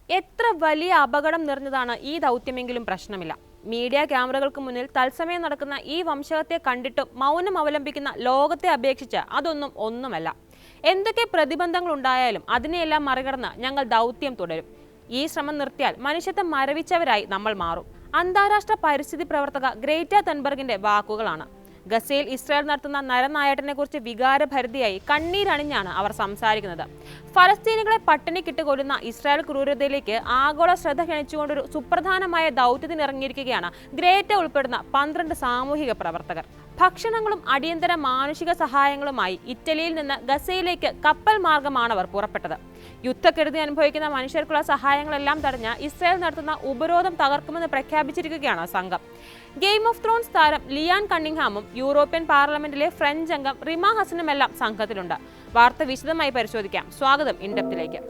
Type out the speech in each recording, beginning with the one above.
എത്ര വലിയ അപകടം നിറഞ്ഞതാണ് ഈ ദൗത്യമെങ്കിലും പ്രശ്നമില്ല. മീഡിയ ക്യാമറകൾക്ക് മുന്നിൽ തത്സമയം നടക്കുന്ന ഈ വംശഹത്യ കണ്ടിട്ടും മൗനം അവലംബിക്കുന്ന ലോകത്തെ അപേക്ഷിച്ച് അതൊന്നും ഒന്നുമല്ല. എന്തൊക്കെ പ്രതിബന്ധങ്ങൾ ഉണ്ടായാലും അതിനെയെല്ലാം മറികടന്ന് ഞങ്ങൾ ദൗത്യം തുടരും. ഈ ശ്രമം നിർത്തിയാൽ മനുഷ്യത്വം മരവിച്ചവരായി നമ്മൾ മാറും. അന്താരാഷ്ട്ര പരിസ്ഥിതി പ്രവർത്തക ഗ്രേറ്റ തൻബർഗിന്റെ വാക്കുകളാണ്. ഗസയിൽ ഇസ്രായേൽ നടത്തുന്ന നരനായാട്ടിനെ കുറിച്ച് വികാരഭരിതയായി കണ്ണീരണിഞ്ഞാണ് അവർ സംസാരിക്കുന്നത്. ഫലസ്തീനികളെ പട്ടിണിക്കിട്ട് കൊല്ലുന്ന ഇസ്രായേൽ ക്രൂരതയിലേക്ക് ആഗോള ശ്രദ്ധ ക്ഷണിച്ചുകൊണ്ടൊരു സുപ്രധാനമായ ദൗത്യത്തിനിറങ്ങിയിരിക്കുകയാണ് ഗ്രേറ്റ ഉൾപ്പെടുന്ന 12 സാമൂഹിക പ്രവർത്തകർ. ഭക്ഷണങ്ങളും അടിയന്തര മാനുഷിക സഹായങ്ങളുമായി ഇറ്റലിയിൽ നിന്ന് ഗസയിലേക്ക് കപ്പൽ മാർഗമാണവർ പുറപ്പെട്ടത്. യുദ്ധക്കെടുതി അനുഭവിക്കുന്ന മനുഷ്യർക്കുള്ള സഹായങ്ങളെല്ലാം തടഞ്ഞ് ഇസ്രായേൽ നടത്തുന്ന ഉപരോധം തകർക്കുമെന്ന് പ്രഖ്യാപിച്ചിരിക്കുകയാണ് സംഘം. ഗെയിം ഓഫ് ത്രോൺസ് താരം ലിയാൻ കണ്ണിംഗ്ഹാമും യൂറോപ്യൻ പാർലമെന്റിലെ ഫ്രഞ്ച് അംഗം റിമ ഹസനുമെല്ലാം സംഘത്തിലുണ്ട്. വാർത്ത വിശദമായി പരിശോധിക്കാം. സ്വാഗതം ഇൻഡെപ്തിലേക്ക്.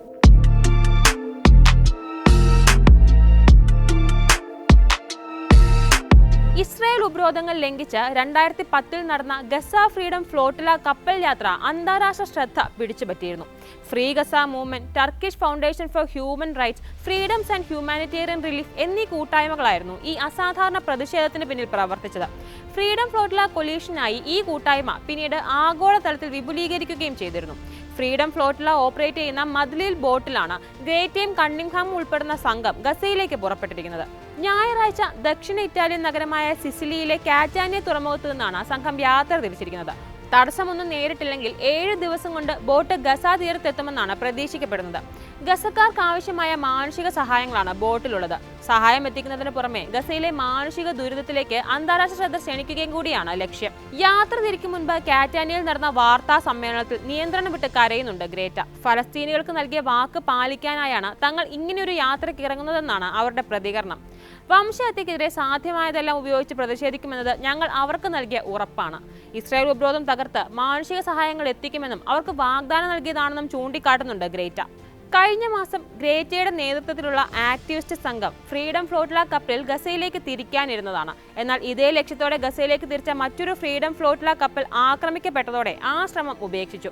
ഇസ്രായേൽ ഉപരോധങ്ങൾ ലംഘിച്ച് 2010 നടന്ന ഗസ ഫ്രീഡം ഫ്ലോട്ടില കപ്പൽ യാത്ര അന്താരാഷ്ട്ര ശ്രദ്ധ പിടിച്ചുപറ്റിയിരുന്നു. Free Gaza movement, Turkish foundation for human rights, freedoms and humanitarian relief എന്നീ കൂട്ടായ്മകളായിരുന്നു ഈ അസാധാരണ പ്രതിഷേധത്തിന് പിന്നിൽ പ്രവർത്തിച്ചത്. ഫ്രീഡം ഫ്ലോട്ടില കൊലീഷനായി ഈ കൂട്ടായ്മ പിന്നീട് ആഗോളതലത്തിൽ വിപുലീകരിക്കുകയും ചെയ്തിരുന്നു. ഫ്രീഡം ഫ്ലോട്ടില ഓപ്പറേറ്റ് ചെയ്യുന്ന മദ്ലിൽ ബോട്ടിലാണ് ഗ്രേറ്റയും കണ്ണിംഗ്ഹാമും ഉൾപ്പെടുന്ന സംഘം ഗസയിലേക്ക് പുറപ്പെട്ടിരിക്കുന്നത്. ഞായറാഴ്ച ദക്ഷിണ ഇറ്റാലിയൻ നഗരമായ സിസിലിയിലെ കാറ്റാനിയ തുറമുഖത്തു നിന്നാണ് സംഘം യാത്ര തിരിച്ചിരിക്കുന്നത്. തടസ്സമൊന്നും നേരിട്ടില്ലെങ്കിൽ 7 ദിവസം കൊണ്ട് ബോട്ട് ഗസ തീരത്തെത്തുമെന്നാണ് പ്രതീക്ഷിക്കപ്പെടുന്നത്. ഗസക്കാർക്ക് ആവശ്യമായ മാനുഷിക സഹായങ്ങളാണ് ബോട്ടിലുള്ളത്. സഹായം എത്തിക്കുന്നതിന് പുറമെ ഗസയിലെ മാനുഷിക ദുരിതത്തിലേക്ക് അന്താരാഷ്ട്ര ശ്രദ്ധ ക്ഷണിക്കുകയും കൂടിയാണ് ലക്ഷ്യം. യാത്ര തിരിക്കും മുൻപ് കാറ്റാനിയയിൽ നടന്ന വാർത്താ സമ്മേളനത്തിൽ നിയന്ത്രണം വിട്ട് കരയുന്നുണ്ട് ഗ്രേറ്റ. ഫലസ്തീനികൾക്ക് നൽകിയ വാക്ക് പാലിക്കാനായാണ് തങ്ങൾ ഇങ്ങനെയൊരു യാത്രയ്ക്ക് ഇറങ്ങുന്നതെന്നാണ് അവരുടെ പ്രതികരണം. വംശഹത്യക്കെതിരെ സാധ്യമായതെല്ലാം ഉപയോഗിച്ച് പ്രതിഷേധിക്കുമെന്നത് ഞങ്ങൾ അവർക്ക് നൽകിയ ഉറപ്പാണ്. ഇസ്രായേൽ ഉപരോധം തകർത്ത് മാനുഷിക സഹായങ്ങൾ എത്തിക്കുമെന്നും അവർക്ക് വാഗ്ദാനം നൽകിയതാണെന്നും ചൂണ്ടിക്കാട്ടുന്നുണ്ട് ഗ്രേറ്റ. കഴിഞ്ഞ മാസം ഗ്രേറ്റയുടെ നേതൃത്വത്തിലുള്ള ആക്ടിവിസ്റ്റ് സംഘം ഫ്രീഡം ഫ്ലോട്ടില കപ്പലിൽ ഗസയിലേക്ക് തിരിക്കാനിരുന്നതാണ്. എന്നാൽ ഇതേ ലക്ഷ്യത്തോടെ ഗസയിലേക്ക് തിരിച്ച മറ്റൊരു ഫ്രീഡം ഫ്ലോട്ടില കപ്പൽ ആക്രമിക്കപ്പെട്ടതോടെ ആ ശ്രമം ഉപേക്ഷിച്ചു.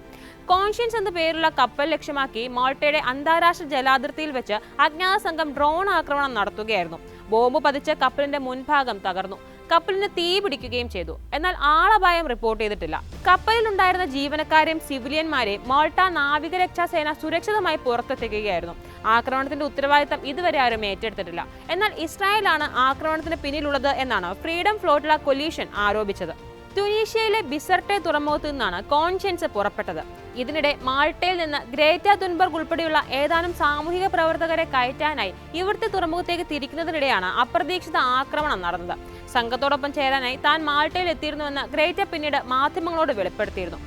കോൺഷ്യൻസ് എന്ന പേരുള്ള കപ്പൽ ലക്ഷ്യമാക്കി മാൾട്ടയുടെ അന്താരാഷ്ട്ര ജലാതിർത്തിയിൽ വെച്ച് അജ്ഞാത സംഘം ഡ്രോൺ ആക്രമണം നടത്തുകയായിരുന്നു. ബോംബ് പതിച്ച് കപ്പലിന്റെ മുൻഭാഗം തകർന്നു. കപ്പലിന് തീ പിടിക്കുകയും ചെയ്തു. എന്നാൽ ആളപായം റിപ്പോർട്ട് ചെയ്തിട്ടില്ല. കപ്പലിലുണ്ടായിരുന്ന ജീവനക്കാരെയും സിവിലിയന്മാരെയും മാൾട്ട നാവികരക്ഷാസേന സുരക്ഷിതമായി പുറത്തെത്തിക്കുകയായിരുന്നു. ആക്രമണത്തിന്റെ ഉത്തരവാദിത്തം ഇതുവരെ ആരും ഏറ്റെടുത്തിട്ടില്ല. എന്നാൽ ഇസ്രായേലാണ് ആക്രമണത്തിന് പിന്നിലുള്ളത് എന്നാണ് ഫ്രീഡം ഫ്ലോട്ടില കൊലീഷൻ ആരോപിച്ചത്. തുനീഷ്യയിലെ ബിസർട്ടെ തുറമുഖത്തു നിന്നാണ് കോൺഷ്യൻസ് പുറപ്പെട്ടത്. ഇതിനിടെ മാൾട്ടയിൽ നിന്ന് ഗ്രേറ്റ തുൻബർഗ് ഉൾപ്പെടെയുള്ള ഏതാനും സാമൂഹിക പ്രവർത്തകരെ കയറ്റാനായി ഇവിടുത്തെ തുറമുഖത്തേക്ക് തിരിക്കുന്നതിനിടെയാണ് അപ്രതീക്ഷിത ആക്രമണം നടന്നത്. സംഘത്തോടൊപ്പം ചേരാനായി താൻ മാൾട്ടയിൽ എത്തിയിരുന്നുവെന്ന് ഗ്രേറ്റ പിന്നീട് മാധ്യമങ്ങളോട് വെളിപ്പെടുത്തിയിരുന്നു.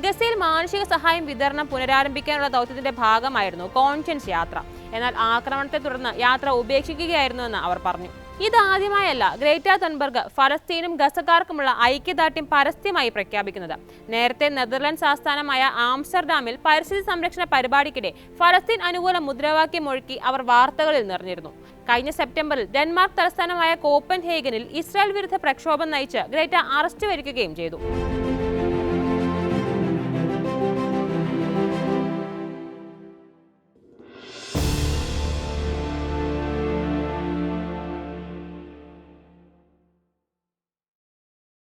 ഗസയിൽ മാനുഷിക സഹായം വിതരണം പുനരാരംഭിക്കാനുള്ള ദൗത്യത്തിന്റെ ഭാഗമായിരുന്നു കോൺഷ്യൻസ് യാത്ര. എന്നാൽ ആക്രമണത്തെ തുടർന്ന് യാത്ര ഉപേക്ഷിക്കുകയായിരുന്നുവെന്ന് അവർ പറഞ്ഞു. ഇതാദ്യമായല്ല ഗ്രേറ്റ തൻബർഗ് ഫലസ്തീനും ഗസക്കാർക്കുമുള്ള ഐക്യദാർഢ്യം പരസ്യമായി പ്രഖ്യാപിക്കുന്നത്. നേരത്തെ നെതർലൻഡ്സ് ആസ്ഥാനമായ ആംസ്റ്റർഡാമിൽ പരിസ്ഥിതി സംരക്ഷണ പരിപാടിക്കിടെ ഫലസ്തീൻ അനുകൂല മുദ്രാവാക്യം മുഴക്കി അവർ വാർത്തകളിൽ നിറഞ്ഞിരുന്നു. കഴിഞ്ഞ സെപ്റ്റംബറിൽ ഡെൻമാർക്ക് തലസ്ഥാനമായ കോപ്പൻഹേഗനിൽ ഇസ്രായേൽ വിരുദ്ധ പ്രക്ഷോഭം നയിച്ച് ഗ്രേറ്റ അറസ്റ്റ് വരിക്കുകയും ചെയ്തു.